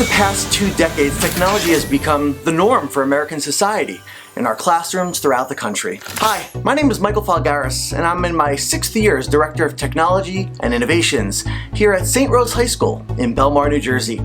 the past 2 decades, technology has become the norm for American society in our classrooms throughout the country. Hi, my name is Michael Falgaris, and I'm in my 6th year as Director of Technology and Innovations here at St. Rose High School in Belmar, New Jersey.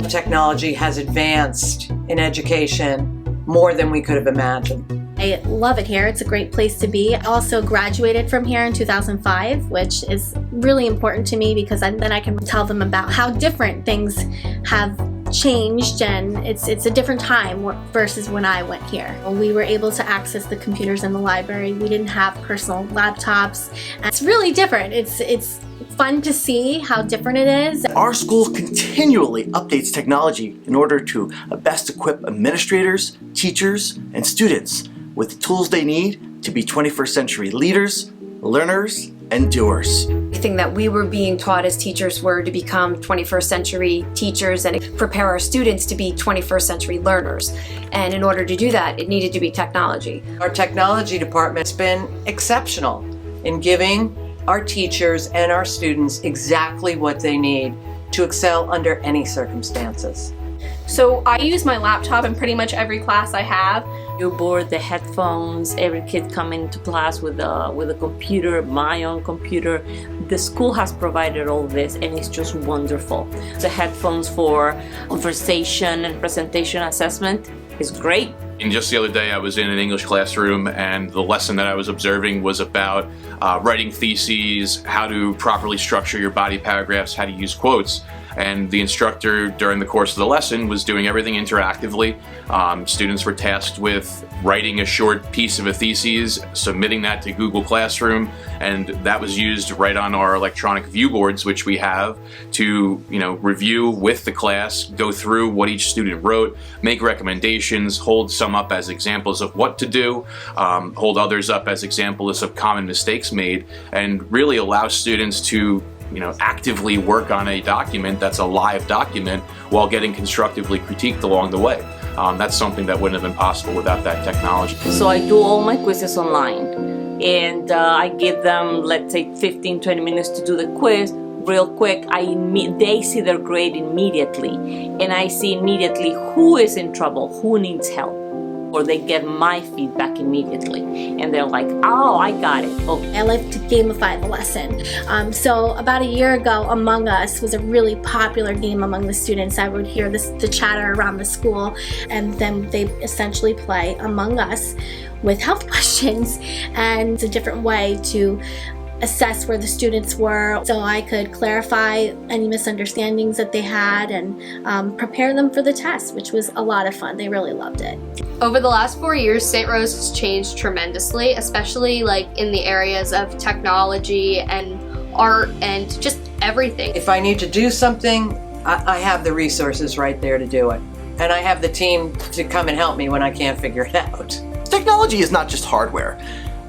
Technology has advanced in education more than we could have imagined. I love it here. It's a great place to be. I also graduated from here in 2005, which is really important to me because then I can tell them about how different things have changed, and it's a different time versus when I went here. We were able to access the computers in the library. We didn't have personal laptops. It's really different. It's fun to see how different it is. Our school continually updates technology in order to best equip administrators, teachers, and students with the tools they need to be 21st century leaders, learners, and doers. Everything that we were being taught as teachers were to become 21st century teachers and prepare our students to be 21st century learners. And in order to do that, it needed to be technology. Our technology department's been exceptional in giving our teachers and our students exactly what they need to excel under any circumstances. So I use my laptop in pretty much every class I have. Your board, the headphones, every kid coming to class with a computer, my own computer. The school has provided all this and it's just wonderful. The headphones for conversation and presentation assessment is great. And just the other day I was in an English classroom and the lesson that I was observing was about writing theses, how to properly structure your body paragraphs, how to use quotes. And the instructor during the course of the lesson was doing everything interactively. Students were tasked with writing a short piece of a thesis, submitting that to Google Classroom, and that was used right on our electronic view boards, which we have, to review with the class, go through what each student wrote, make recommendations, hold some up as examples of what to do, hold others up as examples of common mistakes made, and really allow students to actively work on a document that's a live document while getting constructively critiqued along the way. That's something that wouldn't have been possible without that technology. So I do all my quizzes online and I give them, let's say, 15-20 minutes to do the quiz real quick. They see their grade immediately and I see immediately who is in trouble, who needs help. Or they get my feedback immediately and they're like, oh, I got it. Oh. I like to gamify the lesson. So about a year ago, Among Us was a really popular game among the students. I would hear the chatter around the school, and then they essentially play Among Us with health questions, and it's a different way to assess where the students were, so I could clarify any misunderstandings that they had and prepare them for the test, which was a lot of fun. They really loved it. Over the last 4 years, St. Rose has changed tremendously, especially in the areas of technology and art and just everything. If I need to do something, I have the resources right there to do it. And I have the team to come and help me when I can't figure it out. Technology is not just hardware.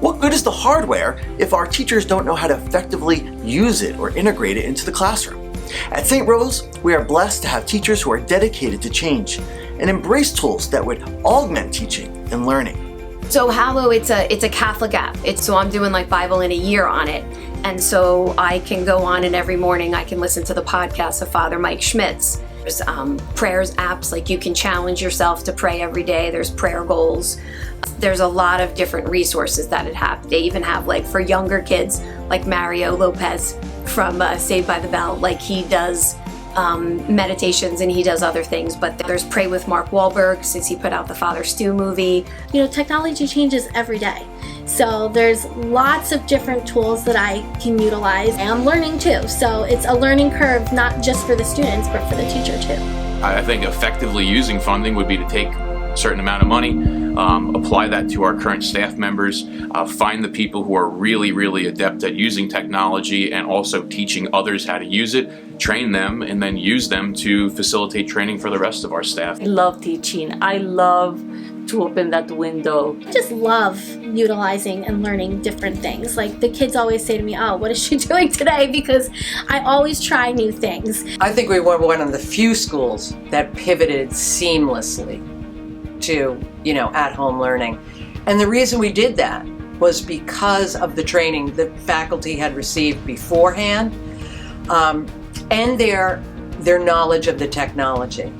What good is the hardware if our teachers don't know how to effectively use it or integrate it into the classroom? At St. Rose, we are blessed to have teachers who are dedicated to change and embrace tools that would augment teaching and learning. So Hallo, it's a Catholic app. So I'm doing Bible in a year on it. And so I can go on and every morning I can listen to the podcast of Father Mike Schmitz. There's prayers apps, you can challenge yourself to pray every day. There's prayer goals. There's a lot of different resources that it have. They even have for younger kids, like Mario Lopez from Saved by the Bell. He does meditations and he does other things. But there's Pray with Mark Wahlberg, since he put out the Father Stu movie. Technology changes every day. So there's lots of different tools that I can utilize. I'm learning too. So it's a learning curve, not just for the students, but for the teacher too. I think effectively using funding would be to take a certain amount of money, apply that to our current staff members, find the people who are really, really adept at using technology and also teaching others how to use it, train them, and then use them to facilitate training for the rest of our staff. I love teaching. I love to open that window. I just love utilizing and learning different things. The kids always say to me, oh, what is she doing today? Because I always try new things. I think we were one of the few schools that pivoted seamlessly to, at-home learning. And the reason we did that was because of the training the faculty had received beforehand, and their knowledge of the technology.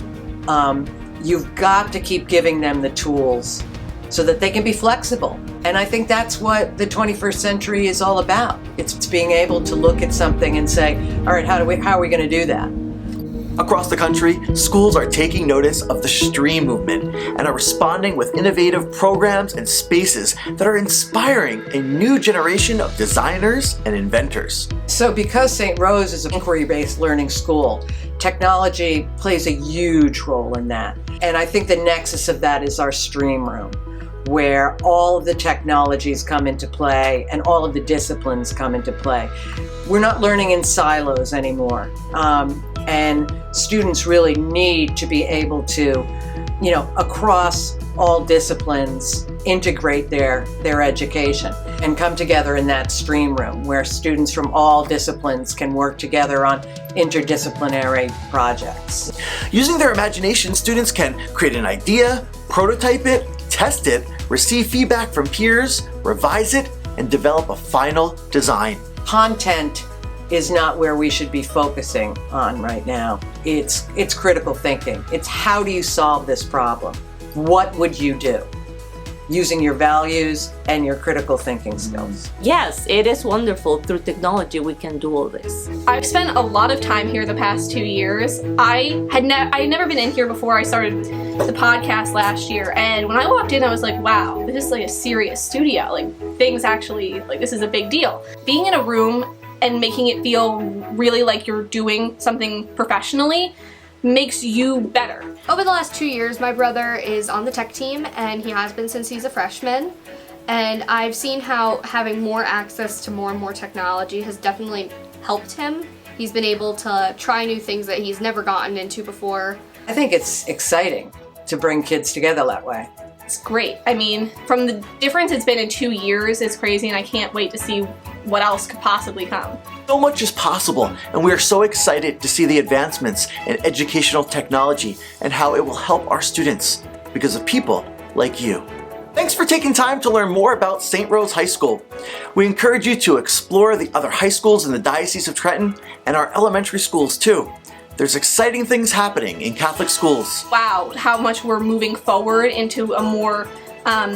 You've got to keep giving them the tools so that they can be flexible. And I think that's what the 21st century is all about. It's being able to look at something and say, all right, how are we going to do that? Across the country, schools are taking notice of the STREAM movement and are responding with innovative programs and spaces that are inspiring a new generation of designers and inventors. So because St. Rose is an inquiry-based learning school, technology plays a huge role in that. And I think the nexus of that is our STREAM room, where all of the technologies come into play and all of the disciplines come into play. We're not learning in silos anymore. And students really need to be able to, across all disciplines, integrate their education and come together in that STREAM room where students from all disciplines can work together on interdisciplinary projects. Using their imagination, students can create an idea, prototype it, test it, receive feedback from peers, revise it, and develop a final design. Content is not where we should be focusing on right now. It's critical thinking. It's how do you solve this problem? What would you do? Using your values and your critical thinking skills. Yes, it is wonderful. Through technology, we can do all this. I've spent a lot of time here the past 2 years. I had never been in here before I started the podcast last year, and when I walked in, I was like, wow, this is like a serious studio. Like, things actually, like, this is a big deal. Being in a room and making it feel really like you're doing something professionally makes you better. Over the last 2 years, my brother is on the tech team, and he has been since he's a freshman. And I've seen how having more access to more and more technology has definitely helped him. He's been able to try new things that he's never gotten into before. I think it's exciting to bring kids together that way. It's great. I mean, from the difference it's been in 2 years, it's crazy, and I can't wait to see what else could possibly come. So much is possible, and we are so excited to see the advancements in educational technology and how it will help our students because of people like you. Thanks for taking time to learn more about St. Rose High School. We encourage you to explore the other high schools in the Diocese of Trenton and our elementary schools too. There's exciting things happening in Catholic schools. Wow, how much we're moving forward into a more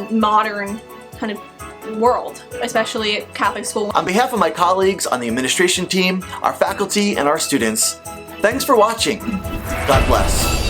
modern kind of world, especially at Catholic school. On behalf of my colleagues on the administration team, our faculty, and our students, thanks for watching. God bless.